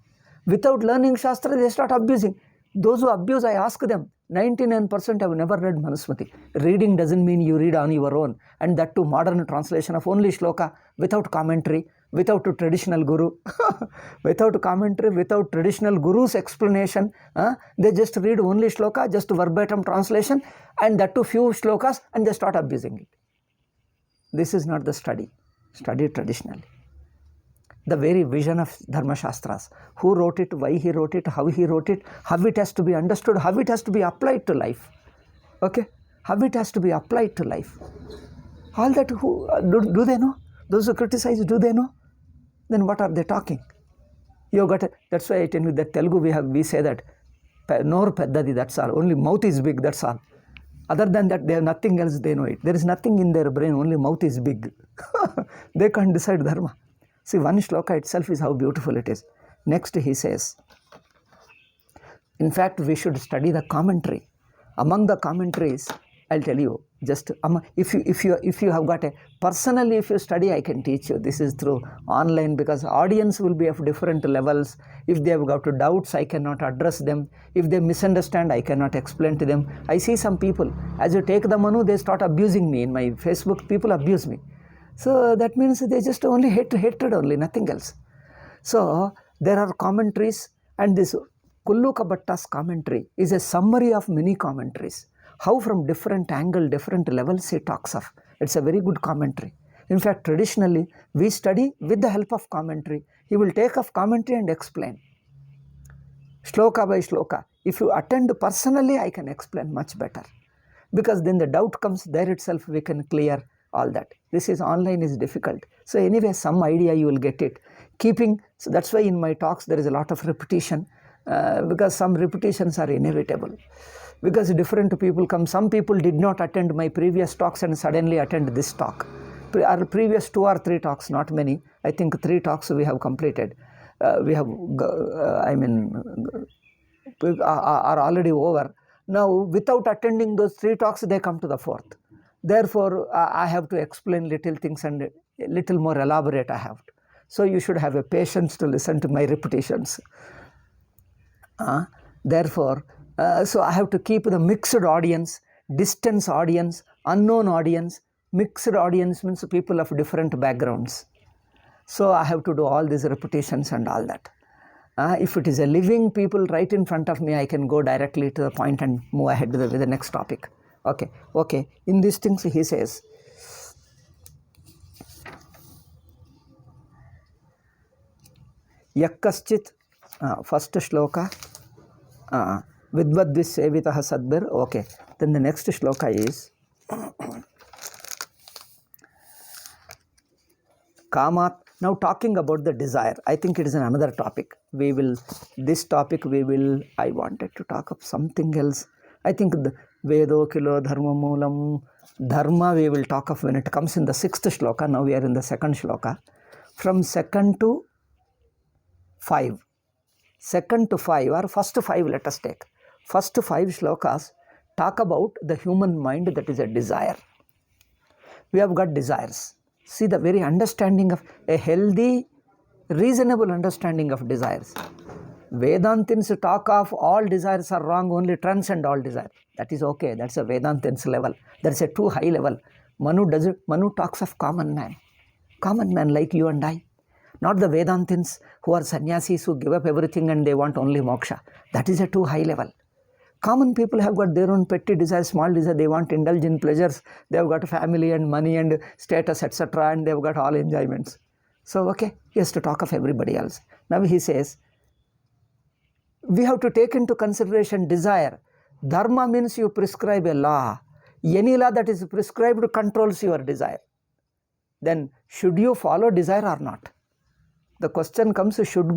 Without learning Shastra, they start abusing. Those who abuse, I ask them, 99% have never read Manu Smriti. Reading doesn't mean you read on your own. And that too, modern translation of only shloka, without commentary, without a traditional guru, without commentary, without traditional guru's explanation. They just read only shloka, just verbatim translation, and that too few shlokas, and they start abusing it. This is not the study. Study traditionally. The very vision of Dharma Shastras. Who wrote it, why he wrote it, how it has to be understood, how it has to be applied to life. Okay? How it has to be applied to life. All that, who do they know? Those who criticize, do they know? Then what are they talking? You got it. That's why I tell you that Telugu we say that nor peddadi, that's all. Only mouth is big, that's all. Other than that, they have nothing else, they know it. There is nothing in their brain, only mouth is big. They can't decide dharma. See, one shloka itself is how beautiful it is. Next he says, in fact, we should study the commentary. Among the commentaries, I'll tell you, just if you have got a, personally if you study, I can teach you. This is through online, because audience will be of different levels. If they have got doubts, I cannot address them. If they misunderstand, I cannot explain to them. I see some people, as you take the Manu, they start abusing me. In my Facebook, people abuse me. So that means they just only hatred only, nothing else. So there are commentaries, and this Kulluka Bhatta's commentary is a summary of many commentaries. How from different angle, different levels he talks of. It's a very good commentary. In fact, traditionally, we study with the help of commentary. He will take off commentary and explain. Shloka by shloka. If you attend personally, I can explain much better. Because then the doubt comes, there itself we can clear all that. This is online is difficult. So anyway, some idea you will get it. So that's why in my talks there is a lot of repetition, because some repetitions are inevitable. Because different people come. Some people did not attend my previous talks and suddenly attend this talk. Our previous 2 or 3 talks, not many. I think 3 talks we have completed. We have, are already over. Now, without attending those 3 talks, they come to the 4th. Therefore, I have to explain little things and little more elaborate I have to. So you should have a patience to listen to my repetitions. Therefore, so I have to keep the mixed audience, distance audience, unknown audience. Mixed audience means people of different backgrounds. So I have to do all these repetitions and all that. If it is a living people right in front of me, I can go directly to the point and move ahead with the next topic. Okay. In these things he says, Yakkaschit, first shloka, Vidvadvis sevitaha sadbir. Okay. Then the next shloka is Kamat. Now talking about the desire, I think it is another topic. I wanted to talk of something else. I think the Vedo Kilo Dharma Moolam, Dharma we will talk of when it comes in the 6th shloka. Now we are in the 2nd shloka. From 2nd to 5. 2nd to 5 or first 5 let us take. First 5 shlokas talk about the human mind that is a desire. We have got desires. See the very understanding of a healthy, reasonable understanding of desires. Vedantins talk of all desires are wrong, only transcend all desire. That is okay. That's a Vedantins level. That's a too high level. Manu talks of common man like you and I. Not the Vedantins who are sannyasis who give up everything and they want only moksha. That is a too high level. Common people have got their own petty desires, small desires. They want to indulge in pleasures. They have got family and money and status, etc. And they have got all enjoyments. So, okay, he has to talk of everybody else. Now he says, we have to take into consideration desire. Dharma means you prescribe a law. Any law that is prescribed controls your desire. Then, should you follow desire or not? The question comes, should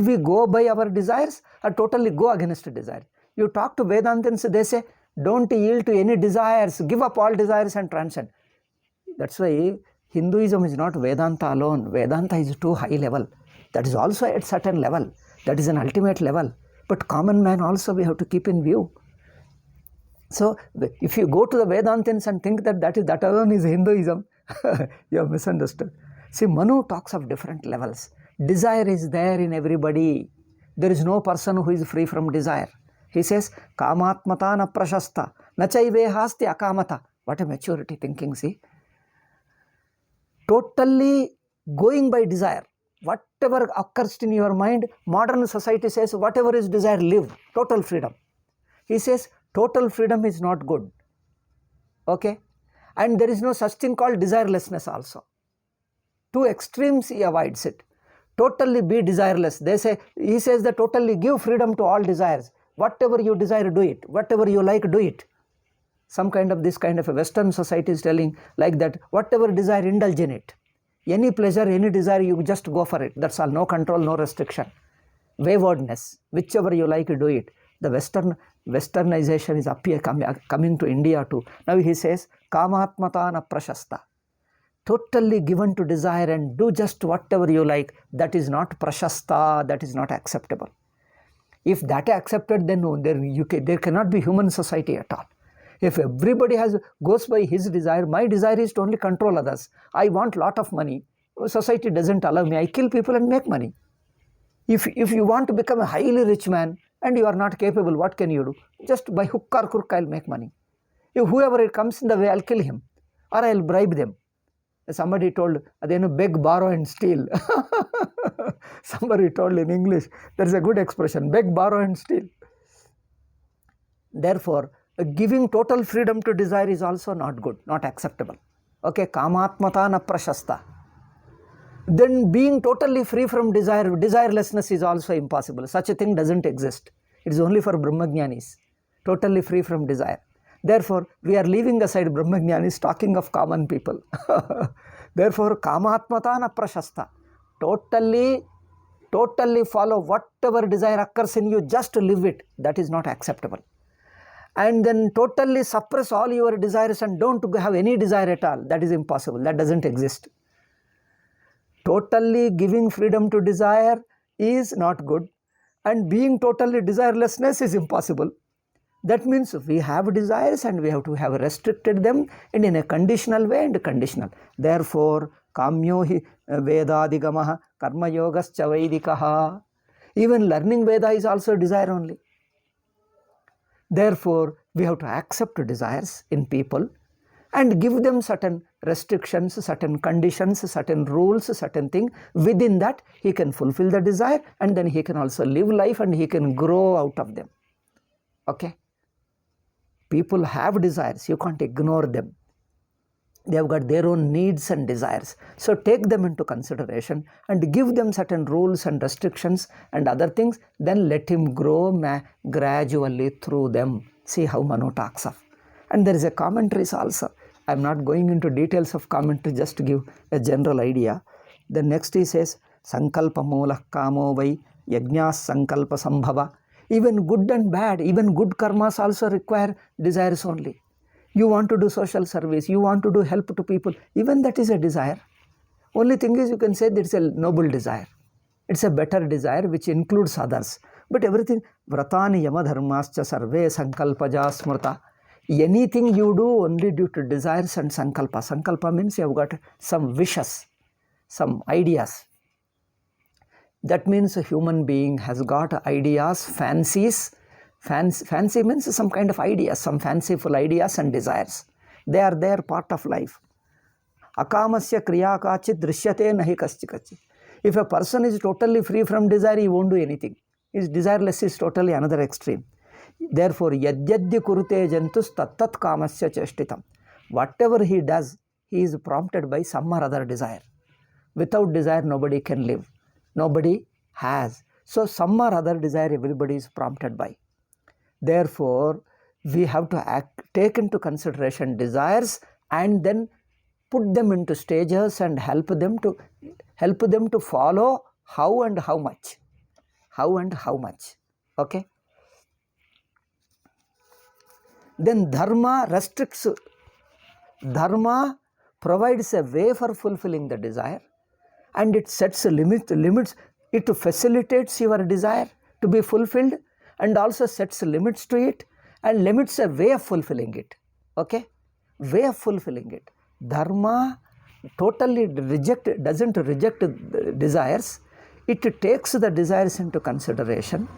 we go by our desires or totally go against desire? You talk to Vedantins, they say, don't yield to any desires, give up all desires and transcend. That's why Hinduism is not Vedanta alone. Vedanta is too high level. That is also at certain level. That is an ultimate level. But common man also we have to keep in view. So, if you go to the Vedantins and think that alone is Hinduism, you have misunderstood. See, Manu talks of different levels. Desire is there in everybody. There is no person who is free from desire. He says, Kamatmata na prashasta, nachaive hasti akamata. What a maturity thinking, see. Totally going by desire. Whatever occurs in your mind, modern society says, whatever is desire, live. Total freedom. He says, total freedom is not good. Okay? And there is no such thing called desirelessness also. Two extremes he avoids it. Totally be desireless. He says that totally give freedom to all desires. Whatever you desire, do it. Whatever you like, do it. This kind of a Western society is telling like that, whatever desire, indulge in it. Any pleasure, any desire, you just go for it. That's all. No control, no restriction. Waywardness. Whichever you like, do it. The Westernization is coming to India too. Now he says, Kamatmata na prashasta. Totally given to desire and do just whatever you like. That is not prashasta. That is not acceptable. If that is accepted, then no, there cannot be human society at all. If everybody goes by his desire, my desire is to only control others. I want lot of money. Society doesn't allow me. I kill people and make money. If you want to become a highly rich man and you are not capable, what can you do? Just by hook or crook, I'll make money. If whoever comes in the way, I'll kill him or I'll bribe them. Somebody told, beg, borrow and steal. Somebody told in English, there is a good expression, beg, borrow and steal. Therefore, giving total freedom to desire is also not good, not acceptable. Okay, Kamatmata na prashasta. Then being totally free from desire, desirelessness is also impossible. Such a thing doesn't exist. It is only for Brahmajnanis, totally free from desire. Therefore, we are leaving aside Brahmajnanis, talking of common people. Therefore, Kamatmata na prashasta. Totally follow whatever desire occurs in you, just to live it. That is not acceptable. And then totally suppress all your desires and don't have any desire at all. That is impossible. That doesn't exist. Totally giving freedom to desire is not good. And being totally desirelessness is impossible. That means we have desires and we have to have restricted them and in a conditional way and conditional. Therefore, kamyo hi vedadigamaha karma yogascha vaidikaha. Even learning Veda is also desire only. Therefore, we have to accept desires in people and give them certain restrictions, certain conditions, certain rules, certain thing. Within that, he can fulfill the desire and then he can also live life and he can grow out of them. Okay? People have desires, you can't ignore them. They have got their own needs and desires. So take them into consideration and give them certain rules and restrictions and other things. Then let him grow gradually through them. See how Manu talks of. And there is a commentaries also. I am not going into details of commentary, just to give a general idea. The next he says, Sankalpa Moolah Kamo Vai Yajñas Sankalpa Sambhava. Even good and bad, even good karmas also require desires only. You want to do social service, you want to do help to people, even that is a desire. Only thing is, you can say that it's a noble desire. It's a better desire which includes others. But everything, Vratani Yama Dharmascha Sarve Sankalpaja Smrta. Anything you do only due to desires and sankalpa. Sankalpa means you have got some wishes, some ideas. That means a human being has got ideas, fancies. Fancy means some kind of ideas, some fanciful ideas and desires. They are there, part of life. Akamasya kriya kachit drishyate nahi kaschikachi. If a person is totally free from desire, he won't do anything. His desireless is totally another extreme. Therefore, yadyadya kurute jantus tattat kamasya cheshtitam. Whatever he does, he is prompted by some or other desire. Without desire, nobody can live. Nobody has. So, some or other desire everybody is prompted by. Therefore, we have to take into consideration desires and then put them into stages and help them to follow how and how much. How and how much. Okay. Then dharma restricts. Dharma provides a way for fulfilling the desire, and it sets limits. It facilitates your desire to be fulfilled, and also sets limits to it and limits a way of fulfilling it. Okay? Way of fulfilling it. Dharma totally doesn't reject the desires. It takes the desires into consideration.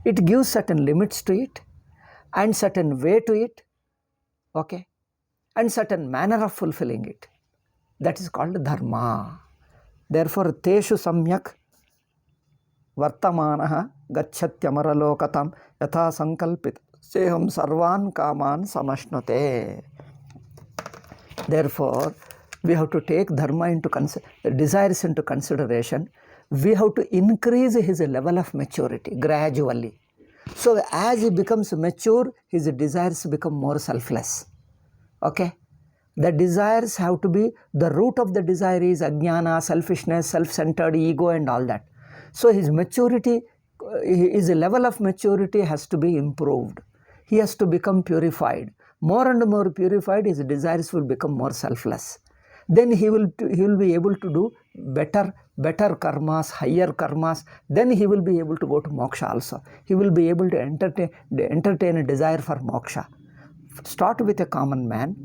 It gives certain limits to it and certain way to it. Okay? And certain manner of fulfilling it. That is called dharma. Therefore, teshu samyak vartamanaha gacchatyamara yatha sankalpit seham sarvan kaman samashnate. Therefore, we have to take dharma into desires into consideration. We have to increase his level of maturity gradually. So, as he becomes mature, his desires become more selfless. Okay? The desires have to be, the root of the desire is ajnana, selfishness, self-centered ego and all that. So his maturity, his level of maturity has to be improved. He has to become purified. More and more purified, his desires will become more selfless. Then he will be able to do better karmas, higher karmas. Then he will be able to go to moksha also. He will be able to entertain a desire for moksha. Start with a common man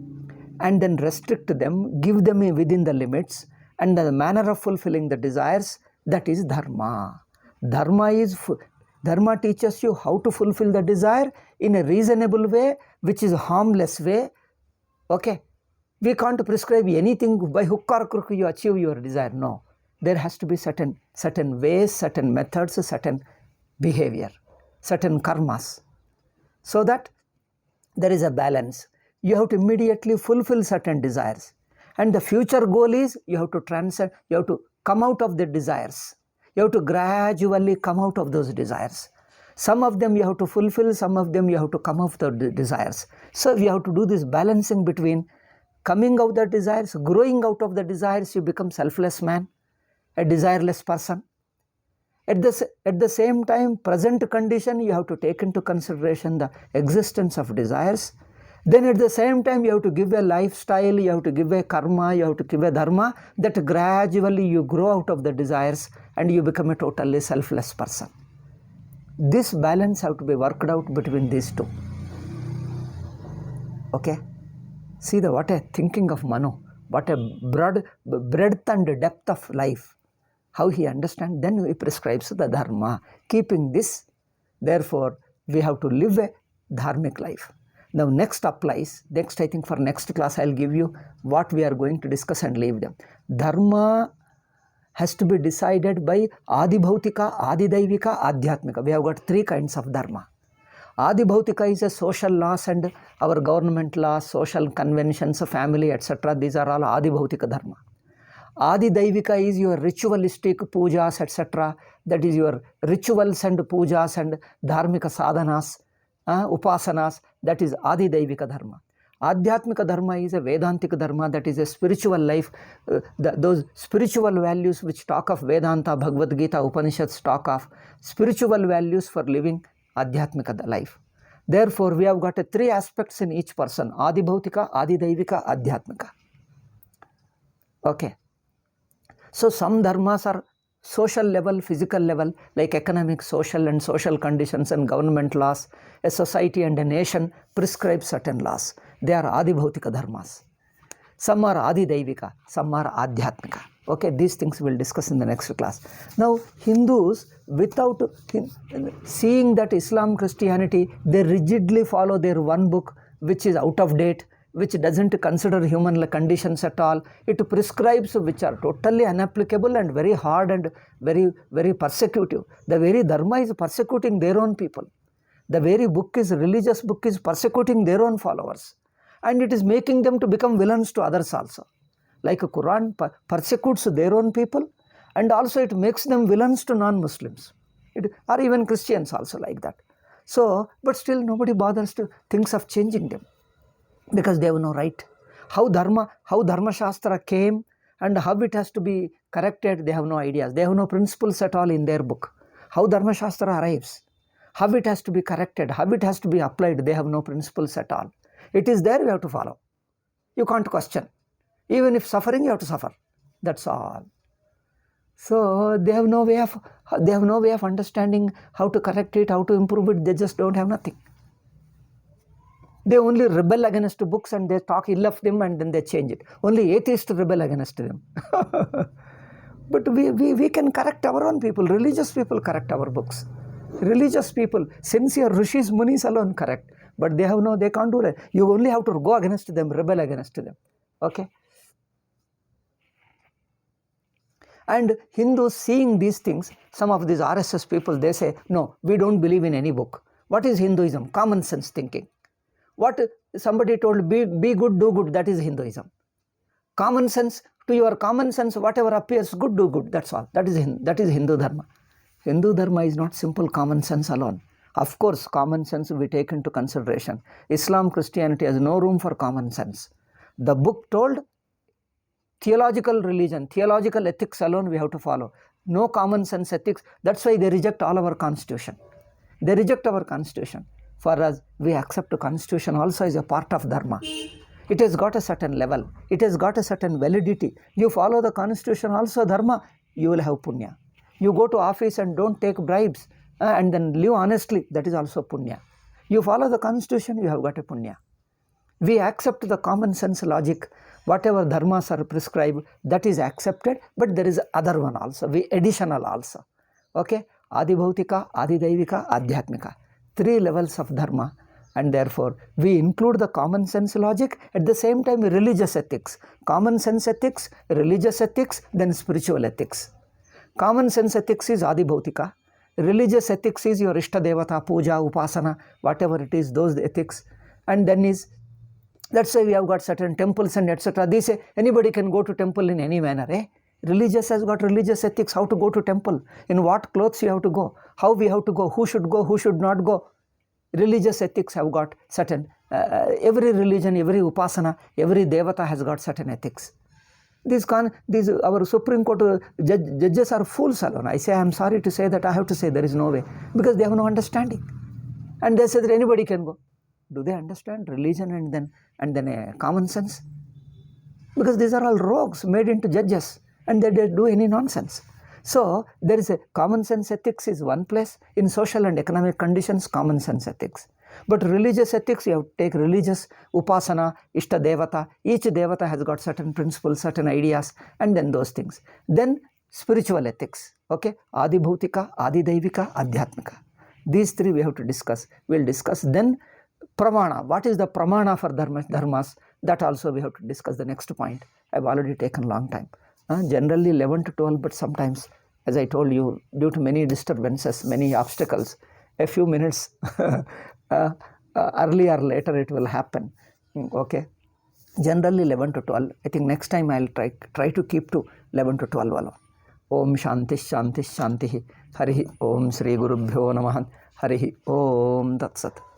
and then restrict them, give them within the limits and the manner of fulfilling the desires. That is dharma. Dharma teaches you how to fulfill the desire in a reasonable way, which is a harmless way. Okay. We can't prescribe anything by hook or crook you achieve your desire. No. There has to be certain ways, certain methods, certain behavior, certain karmas. So that there is a balance. You have to immediately fulfill certain desires. And the future goal is you have to transcend, you have to come out of the desires. You have to gradually come out of those desires. Some of them you have to fulfill, some of them you have to come out of the desires. So you have to do this balancing between coming out of the desires, growing out of the desires, you become selfless man, a desireless person. At the same time, present condition, you have to take into consideration the existence of desires. Then at the same time, you have to give a lifestyle, you have to give a karma, you have to give a dharma, that gradually you grow out of the desires and you become a totally selfless person. This balance have to be worked out between these two. Okay? See what a thinking of Manu, what a breadth and depth of life. How he understands, then he prescribes the dharma. Keeping this, therefore, we have to live a dharmic life. Now next applies, I think for next class I will give you what we are going to discuss and leave them. Dharma has to be decided by Adi Bhautika, Adi Daivika, Adhyatmika. We have got three kinds of dharma. Adi Bhautika is a social laws and our government laws, social conventions, family, etc. These are all Adi Bhautika Dharma. Adi Daivika is your ritualistic pujas, etc. That is your rituals and pujas and dharmika sadhanas, upasanas. That is Adi Daivika Dharma. Adhyatmika Dharma is a Vedantic Dharma, that is a spiritual life. Those spiritual values which talk of Vedanta, Bhagavad Gita, Upanishads talk of spiritual values for living Adhyatmika life. Therefore, we have got 3 aspects in each person: Adi Bhautika, Adi Daivika, Adhyatmika. Okay. So some dharmas are social level, physical level, like economic, social and social conditions and government laws. A society and a nation prescribe certain laws. They are Adi Bhautika dharmas. Some are Adi Daivika, some are Adhyatmika. Okay, these things we'll discuss in the next class. Now, Hindus, without seeing that Islam, Christianity, they rigidly follow their one book which is out of date, which doesn't consider human conditions at all. It prescribes which are totally unapplicable and very hard and very, very persecutive. The very dharma is persecuting their own people. The very book is, religious book is persecuting their own followers. And it is making them to become villains to others also. Like a Quran persecutes their own people, and also it makes them villains to non-Muslims. Or even Christians also like that. So, but still nobody bothers to think of changing them, because they have no right. How Dharma Shastra came and how it has to be corrected, they have no ideas. They have no principles at all in their book. How Dharma Shastra arrives, how it has to be corrected, how it has to be applied, they have no principles at all. It is there, you have to follow. You can't question. Even if suffering, you have to suffer. That's all. So they have no way of understanding how to correct it, how to improve it. They just don't have nothing. They only rebel against books and they talk ill of them and then they change it. Only atheists rebel against them. But we can correct our own people. Religious people correct our books. Religious people, sincere rishis, munis alone correct. But they can't do that. You only have to go against them, rebel against them. Okay? And Hindus, seeing these things, some of these RSS people, they say, no, we don't believe in any book. What is Hinduism? Common sense thinking. What somebody told, be good, do good, that is Hinduism. Common sense, to your common sense, whatever appears good, do good, that's all. That is Hindu Dharma. Hindu Dharma is not simple common sense alone. Of course, common sense we take into consideration. Islam, Christianity has no room for common sense. The book told theological religion, theological ethics alone we have to follow. No common sense ethics. That's why they reject all our constitution. They reject our constitution. For us, we accept the constitution also as a part of dharma. It has got a certain level. It has got a certain validity. You follow the constitution also dharma, you will have punya. You go to office and don't take bribes and then live honestly, that is also punya. You follow the constitution, you have got a punya. We accept the common sense logic. Whatever dharmas are prescribed, that is accepted, but there is other one also, additional also. Okay? Adi Bhautika, Adi Daivika, Adhyatmika. 3 levels of dharma, and therefore we include the common sense logic, at the same time religious ethics. Common sense ethics, religious ethics, then spiritual ethics. Common sense ethics is Adi Bhautika. Religious ethics is your Ishta Devata, Puja, Upasana, whatever it is, those ethics. And then that's why we have got certain temples and etc. They say anybody can go to temple in any manner. Religious has got religious ethics, how to go to temple, in what clothes you have to go, how we have to go, who should go, who should not go. Religious ethics have got certain, every religion, every upasana, every devata has got certain ethics. These our Supreme Court judges are fools alone. I say, I am sorry to say that, I have to say there is no way, because they have no understanding. And they say that anybody can go. Do they understand religion and then common sense? Because these are all rogues made into judges, and they do any nonsense. So there is a common sense ethics is one place. In social and economic conditions, common sense ethics. But religious ethics, you have to take religious, upasana, ishta devata. Each devata has got certain principles, certain ideas, and then those things. Then spiritual ethics. Okay, Adi Bhautika, Adi Daivika, Adhyatmika. These 3 we have to discuss. We'll discuss then pramana. What is the pramana for dharmas? That also we have to discuss the next point. I've already taken a long time. Generally 11 to 12, but sometimes, as I told you, due to many disturbances, many obstacles, a few minutes early or later it will happen. Okay. Generally 11 to 12. I think next time I'll try to keep to 11 to 12. Om Shanti Shanti Shanti. Hari Om Sri Gurubhyo Namaha. Hari Om Tat Sat.